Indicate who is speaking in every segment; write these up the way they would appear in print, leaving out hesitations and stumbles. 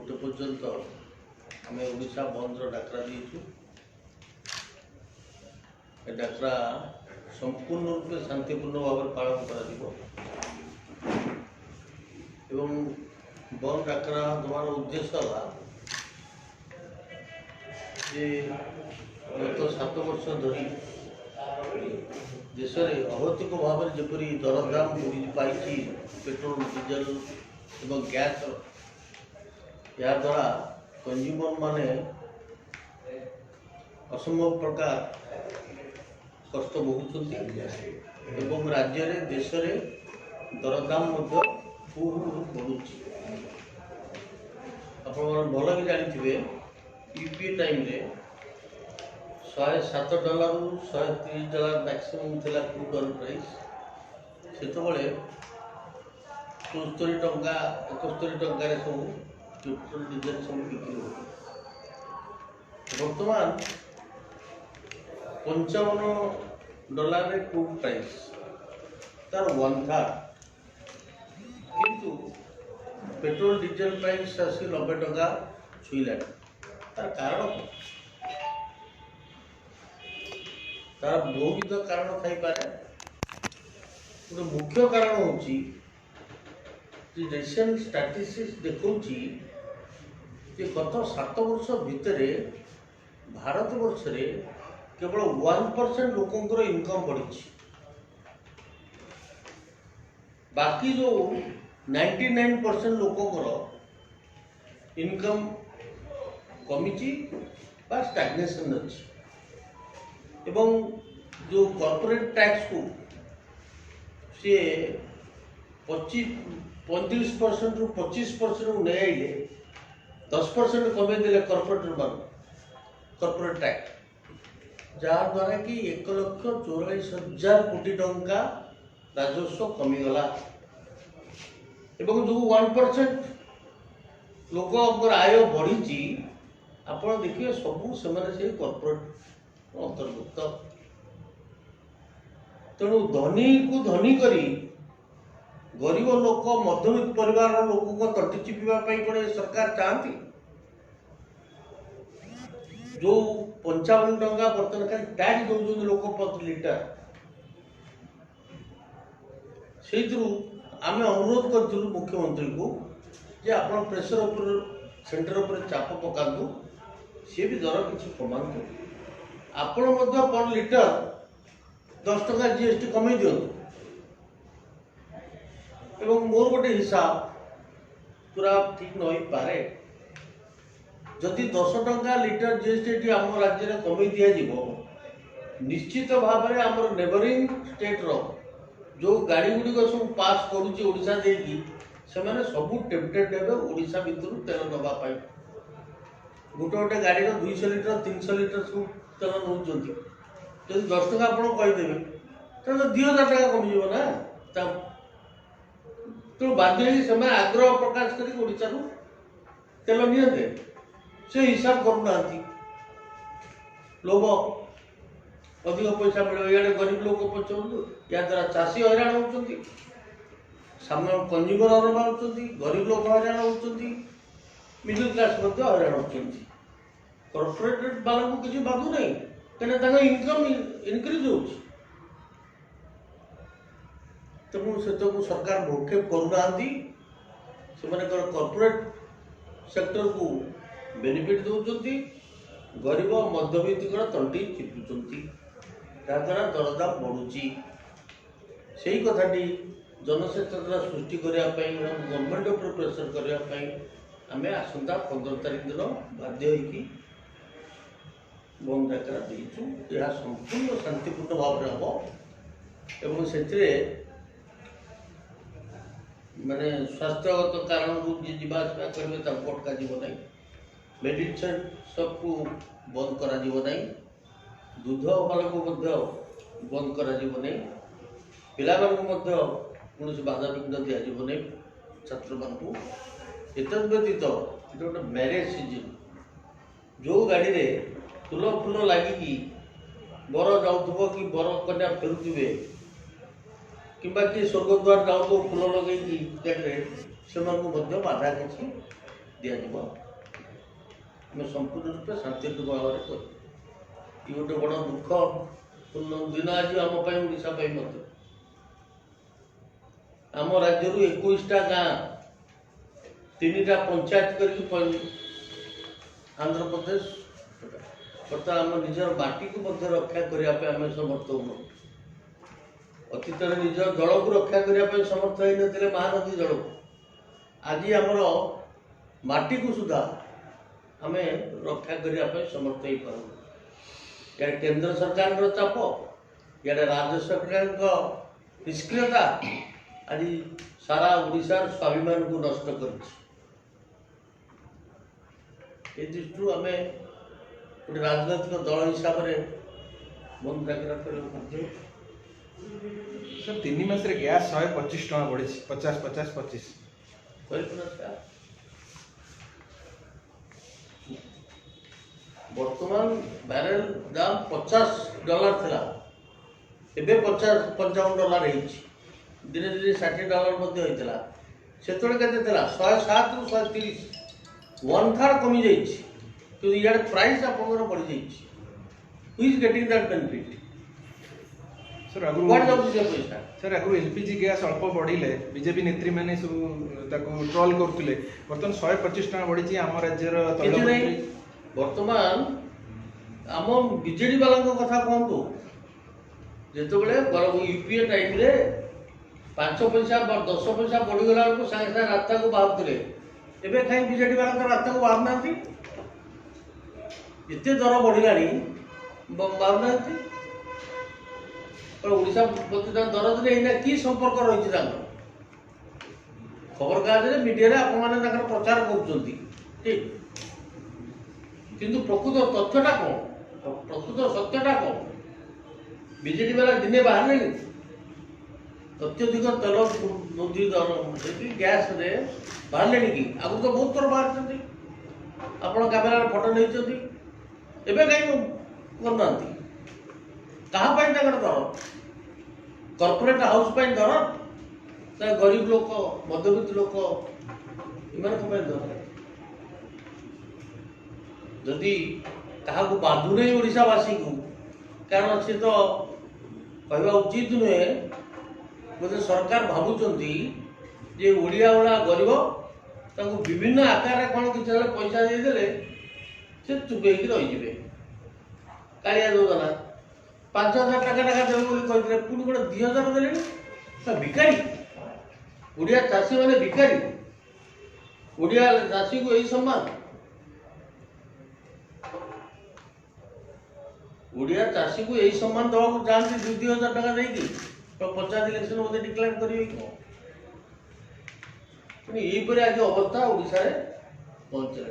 Speaker 1: गोटे पर्यंत आम ओडिशा बंद डाकरा दीचु। डाकरा संपूर्ण रूप से शांतिपूर्ण भाव पालन कर बंद डाकरा देवार उद्देश्य है गत 7 वर्ष धरी देश में अहैतुक भाव में जपरी दरदाम बढ़ी पाई पेट्रोल डीजेल और गैस या द्वारा कंज्यूमर माने असंभव प्रकार कष्ट भोगुंट राज्य रे देश रे दरदाम खूब बढ़ुची। आप भल भी जानी यूपीए टाइम रे $107 ରୁ $130 मैक्सिमम थिला क्रूड ऑयल प्राइस। से 74 टंका 71 टंकार सब पेट्रोल डीजेल सब बिक्री हो। बर्तमान $55 रे क्रूड प्राइस तार 1/3 किंतु पेट्रोल डीजेल प्राइस आसी 90 टंका छुईला। तार कारण तार बहुविध कारण थी पारे। गोटे मुख्य कारण होची रिसेंट स्टैटिस्टिक्स देखौची कि गत 7 वर्ष भितर भारत वर्ष रे केवल 1% लोकंकर इनकम बढ़ी। बाकी जो 99% लोकंकर इनकम कमी बा स्टैग्नेशन अच्छी। एवं जो कॉर्पोरेट टैक्स को सी 35% रू 25% नहीं आइले 10% कमे देले कॉर्पोरेट टैक्स जहाँ द्वारा कि 1,44,000 कोटी टंका राजस्व कमीगला। एवं जो 1% लोक आय बढ़ी आप देखिए सबू से कॉर्पोरेट अंतर्भुक्त। तेणु धनी को धनी करी गरीब लोक मध्यवित्त परिवार लोक को तटी चिपिवाई कौन सरकार चाहती। जो 55 टंका बर्तमान खाली टैक्स दौरान लोक प्रति लिटर से आम अनुरोध करूँ मुख्यमंत्री को जे आप प्रेसर सेंटर पर चाप पकातु सी भी दर किसी कमातु। आपण पर लिटर 10 टका जीएसटी कमे दिंतु। एवं मोर गोटे हिसाब पूरा ठीक नहीं पारे जदि 10 टका लिटर जीएसटी आम राज्य में कमे दि निश्चित भाव में आम नेबरिंग स्टेट रो जो गाड़ी गुड़िक सब पास करुच्ची ओडिशा देकी सेमाने सबू टेम्पटेड हे ओडिशा भितर तेल नवाई। गोटे गोटे गाड़ी 200 लिटर 300 लिटर सब तेल नौ जदि 10 टका आप कहीदेवे तो 2000 टका कमिज ना। तेणु बाध्य से आग्रह प्रकाश कर तेल नियंते से हिसाब करूना लोभ अधिक पैसा मिले इे गरीब लोक पचारू या द्वारा चाषी हैरान होती सामने कंज्यूमर हैरान होती गरीब लोक हैरान होती मिडिल क्लास हैरान होती। कॉर्पोरेट वाला को किसी बाधु नहीं कहीं इनकम इनक्रीज हो। तेणु से सरकार भूक्षेप करूना से कॉर्पोरेट सेक्टर को बेनिफिट दौरान गरीब मध्यवित्त तंटी चिपुंट जहाद्वारा दरदाम बढ़ुची। से ही कथाटी जनसचेतना सृष्टि करने गवर्नमेंट उपर प्रेसर करने आम आसंता 15 तारीख दिन बाध्य होगी बंद डाकरा देचु। यह संपूर्ण शांतिपूर्ण भाव में हम एवं से माने स्वास्थ्यगत कारण जी जावास करेंगे अटका ना। मेडिसिन सबको बंद करा ना। दूध वाला को बंद करा ना। पिला कौन बाधा विघ्न दिज्व नहीं छात्र मानू। एत व्यतीत गोटे मैरेज सीजन जो गाड़ी रे फूल फूल लगिकी बर जाऊब कि बर कन्या फेरुवे कि स्वर्गद्वार जाऊ फूल लगे से बाधा किसी दिज्व आम संपूर्ण रूपे शांतिपूर्ण भाव में कर गोटे बड़ दुख पूर्ण दिन आज आम ओडिशा मत आम राज्य 21टा गाँ 3टा पंचायत कर आंध्र प्रदेश बर्तमान आम निजर माटी को रक्षा करने आम समर्थ हूँ अतीत निज जल को रक्षा करने समर्थ होते महानदी जल को आज आमर माटी को सुधा आम रक्षा करने समर्थ हो पार या केंद्र सरकार चाप या राज्य सरकार निष्क्रियता आज सारा ओडिशार स्वाभिमान को नष्ट कर दृष्टि आम गोटे राजनैतिक दल हिसाब से बंद डाकरा कर
Speaker 2: सर 3 मास गैस 125 टका बढ़ी 50-50-25
Speaker 1: बर्तमान बैरेल दाम $50 थिला एबे $55 दिने दिने $60 से $107 रु 130 1/3 कमी जाइए तो यार प्राइस आपंकर बढ़ी जाइए who is getting that benefit
Speaker 2: sir आगु
Speaker 1: पैसा
Speaker 2: सर आगु एलपीजी गैस अल्प बढ़िले बीजेपी नेत्री मैंने सब ट्रोल करते बर्तमान 125 टका बढ़ी आम राज्यर
Speaker 1: बर्तमान आम बीजेडी वाला कथा कहतु जो यूपीए टाइम रे 5 पैसा 10 पैसा बढ़ीगला बेलू सागे सागे रास्ता को बाहर एवं कहीं बीजेडी वाला रास्ता को बाहर ना एत दर बढ़ला बाहर ना ओडिशा प्रति दरद में कि संपर्क रही खबर कागज मीडिया आप प्रचार कर ठीक किंतु प्रकृत तथ्यटा कौन प्रकृत सत्यटा कौन बीजेडी वाला दिने बाहर अत्यधिक तेल वृद्धि दर गैस बाहर कि आगु तो बहुत थर बाहर आप कैमेरा फोटो नहीं एवं कहीं करना कहाँ दर कॉर्पोरेट हाउस दर गरीब लोक मध्यवित्त लोक इन दर जदि क्या बाधु नहीं ओडावासी को कारण सी तो कहवा उचित नुहे बोधे सरकार भावुंट जे ओडिया वाला गरीब ताको विभिन्न आकार कौन किसी पैसा देदेले से चुपे रही कालिया योजना 5,000 टका देवे कहते पुणी गोटे 2,000 दे भिकारी ओडिया चाषी मैंने भिकारी ओडिया चाषी को यही सम्मान ओडिया चाषी को यही सम्मान दवा को चाहती 2,000 टका देगी तो पंचायत इलेक्शन बोधे डिक्लेयर करेंगे यहीपर आज अवस्था ओडिशा पहुंचे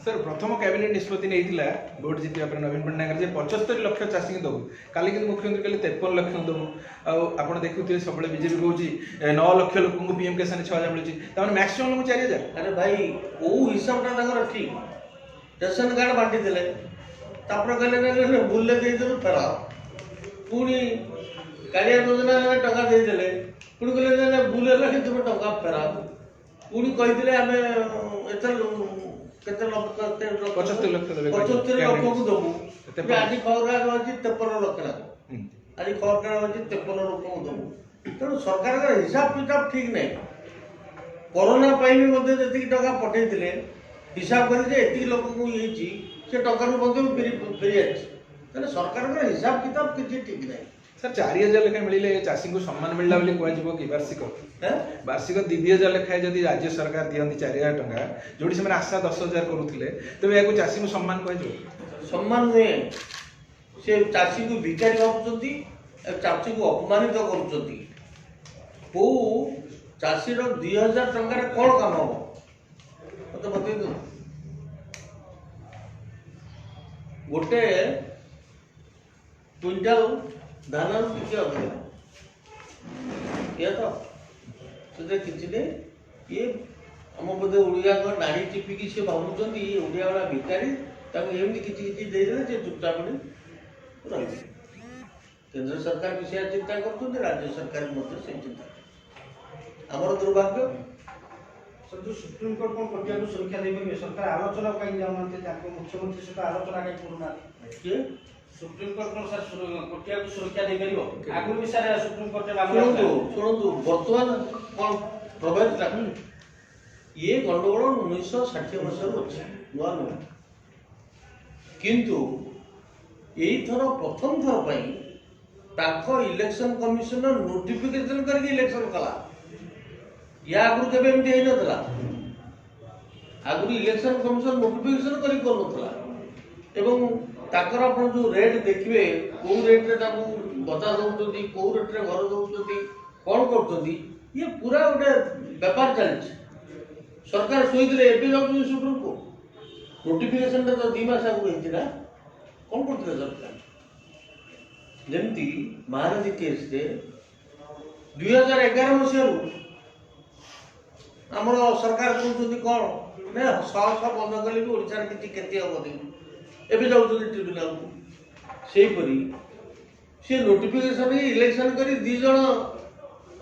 Speaker 2: सर प्रथम कैबिनेट निष्पत्ति नहीं भोट जीतवा नवीन पट्टनायक 75 लाख चाषी को दबू काली मुख्यमंत्री कहले 53 लाख दबू आप देखुए सब बीजेपी कहे 9 लाख लोक पीएम किसान 6,000 मिलूँ मैक्सीम लोग 4,000
Speaker 1: अरे भाई कौ हिसाबटा ठीक रेशन कार्ड बांटी कहले बुले फेरा पुणी कालिया योजना टका देदेले पुणी कहले बुले तुम टका फेरा पुणी कही आम केते
Speaker 2: 75 लाख
Speaker 1: को दबू आज खबर रही 53 लाख आज खबर रही 53 लाख को दबू तेणु सरकार हिसाब किताब ठीक नहीं कोरोना जी टका पठे हिसाब कर लोक को ये से टका फेरी आए सरकार हिसाब किताब किसी ठीक नहीं
Speaker 2: सर 4,000 लेखाएं मिले चाषी को सम्मान मिलला कह कि वार्षिक वार्षिक 2,000 लेखाएं जब राज्य सरकार दिखती 4,000 टका जो से आशा 10,000 करुले तेज या चाषी को सम्मान कह
Speaker 1: सम्मान नुहे से चाषी को भिखारी भावुंट चाषी को अपमानित करो चाषी 2,000 टकर कौन काम हम मत बतई दो गोटे क्विंटाल धान टी अधिक तो किसी नहीं ये आम बोधे ओडिया नाड़ी टिपिकी सी भावुंट ये ओडिया वाला भिखारी एमती किसी देदेले से चुपचाप रही केंद्र सरकार भी से चिंता कर राज्य सरकार से चिंता आमर दुर्भाग्य
Speaker 3: सर जो सुप्रीम कोर्ट कौन कोटिया को सुरक्षा दे परिबे सरकार आलोचना कहीं जाउनते ताको मुख्यमंत्री सहित आलोचना कहीं करूना
Speaker 1: किए
Speaker 3: सुप्रीम कोर्ट कौन सर कोटिया को सुरक्षा दे परिबो आगु भी सर सुप्रीम कोर्ट रे
Speaker 1: शुणु शुणु बर्तमान कौन प्रभावित था ये गंडगोल 1960 मसीह अच्छे नुआ नुह किंतु यही थर प्रथम थर पर ताको इलेक्शन कमिशनर नोटिफिकेशन करके इलेक्शन कला या आगु केबे एमती हे नथला आगु इलेक्शन कमिशन नोटिफिकेशन करी कर नथला एवं ताकर आपण जो रेट देखिबे को रेट रे ताकू बता दउचंती को रेट रे घर दउचंती कोन करचंती ये पूरा गोटे व्यापार चलछि सरकार सोई दिले एबे जाउछु सुप्रीम कोर्ट नोटिफिकेशन तो 2 मास आगु हेछि ना कोन करथिले सरकार जेमती महानदी केस रे 2011 मसियारू ଆମର ସରକାର କହୁଛନ୍ତି କ'ଣ ନା ଶହ ଶହ ବନ୍ଦ କଲେ ବି ଓଡ଼ିଶାରେ କିଛି କ୍ଷତି ହେବନି ଏବେ ଯାଉଛନ୍ତି ଟ୍ରିବ୍ୟୁନାଲକୁ ସେହିପରି ସେ ନୋଟିଫିକେସନ ଇଲେକ୍ସନ କରି 2 ଜଣ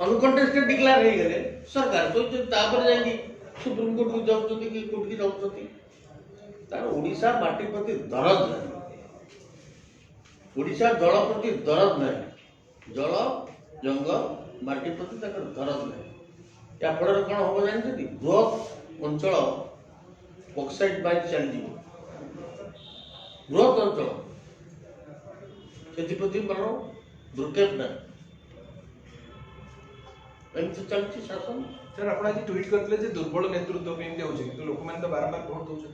Speaker 1: ଅନକଣ୍ଟେଷ୍ଟେଡ୍ ଡିକ୍ଲାର ହେଇଗଲେ ସରକାର କହୁଛନ୍ତି ତାପରେ ଯାଇକି ସୁପ୍ରିମକୋର୍ଟକୁ ଯାଉଛନ୍ତି କି କୋର୍ଟକୁ ଯାଉଛନ୍ତି ତାର ଓଡ଼ିଶା ମାଟି ପ୍ରତି ଦରଦ ନାହିଁ ଓଡ଼ିଶା ଜଳ ପ୍ରତି ଦରଦ ନାହିଁ ଜଳ ଜଙ୍ଗଲ ମାଟି ପ୍ରତି ତାଙ୍କର ଦରଦ ନାହିଁ या फल कौन हम जानते बृहत अंचल बक्साइट माइक चली बृहत अंचल से मान दुर्केप ना एमती चलती शासन
Speaker 2: सर आप आज ट्वीट करते जे दुर्बल नेतृत्व एमती होचे किंतु लोक मैंने तो बारंबार भोट दउछन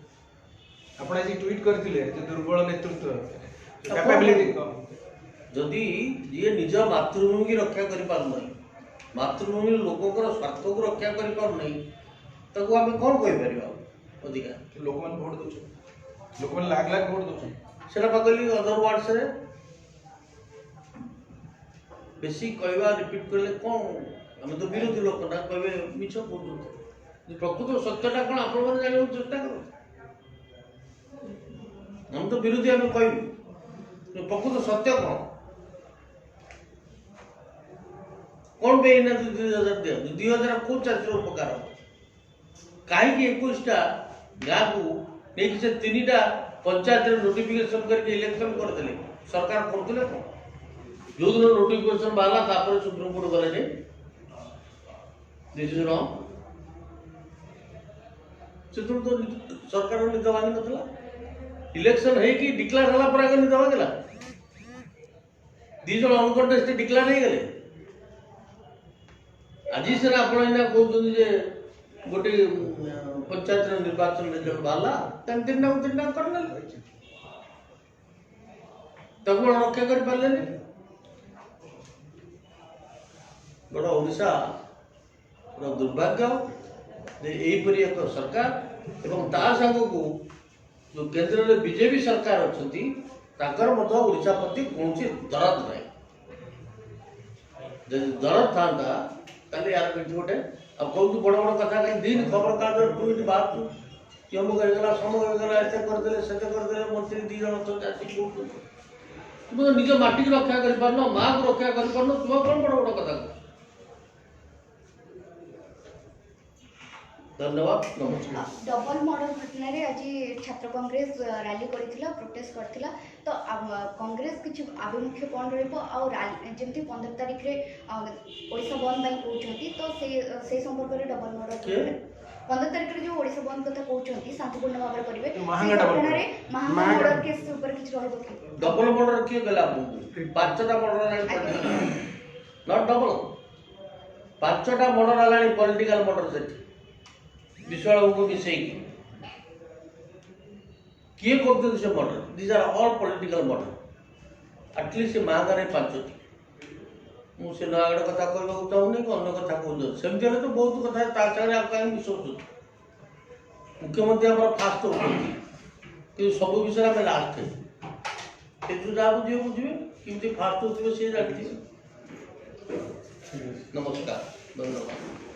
Speaker 2: आपण आज ट्वीट करथिले जे दुर्बल नेतृत्व कैपेबिलिटी कम
Speaker 1: जदि ये निज मातृभूमि की रक्षा करि पार नहीं मातृभूमि लोकंर स्वार्थ को रक्षा करि पार नहीं ताको आमे कोन कहि परिबा अधिका
Speaker 2: लोक मन भोट दउछन लोक मन लाख लाख भोट दउछन
Speaker 1: सेटा पकली अदर वर्ड्स रे बेसी कहवा रिपीट करले कोन हम तो विरोधी लोक ना कहबे मिछ बोलु जे प्रकृत सत्यटा कोन आपण माने जानियो चेष्टा करो हम तो विरोधी हम कहबे प्रकृत सत्य कोन कौन पे 2000 दिया 2000 को 400 उपकार कहीं 21टा गाँ को नहीं से 3टा पंचायत नोटिफिकेशन करके इलेक्शन कर देले सरकार करथिले को जो दिन नोटिफिकेशन बाला तापर सुप्रीम कोर्ट गले ने दिस इज रॉन्ग से तो सरकार ने दबानी नथला इलेक्शन है कि डिक्लेयर हला पर आगे दबा गेला 2 जण अनकंटेस्टेड डिक्लेयर हे गेले आज सर आप कहते गोटे पंचायत निर्वाचन रिजल्ट बाहर 3 करने रक्षा कर पारे बड़ा ओडिशा पूरा दुर्भाग्य यहीपरी एक सरकार एवं ता संग को जो केंद्र में बीजेपी सरकार अच्छा ओडिशा प्रति कौन दरद ना जब दरद था ताले यार किसी गोटे अब कहूँ बड़ बड़ कथा कहीं दिन खबर कागज ट्वीट बाहर कि अमुक होगा समूह होगा ऐसे करदे से करदे मंत्री 2 जन तो जाति तुम तो निज माटी की रक्षा कर पारन माँ को रक्षा कर पारन तुम कौन बड़ बड़ कथा धन्यवाद नमस्कार
Speaker 4: डबल मर्डर घटना रे आज छात्र कांग्रेस रैली करथिला प्रोटेस्ट करथिला तो कांग्रेस किछि आभिमुख्य कोन रहबो आ जेमति 15 तारिख रे ओडिसा बंद बाई कहउछंती तो से संपर्क रे डबल मर्डर 15 तारिख रे जो ओडिसा बंद कथा कहउछंती शांतिपूर्ण भाबरे करिवे घटना रे महांगा मर्डर केस ऊपर किछि रहबो कि
Speaker 1: डबल मर्डर किए गला आपको 5टा मर्डर नॉट डबल 5टा मर्डर आलानी पॉलिटिकल मर्डर सेट विश्वास को मिसई किए करते से murder these are all political murder at least से महागारे 5टी मुझे नयागढ़ कथा कहना चाहूनी कि अन्य कथा कहते सेमती तो बहुत कथा सागर आप कहीं मिसौच मुख्यमंत्री आम फास्ट होती कि सब विषय आम लास्ट है जहाँ बुझे बुझे किमती फास्ट होते सी जानते नमस्कार धन्यवाद।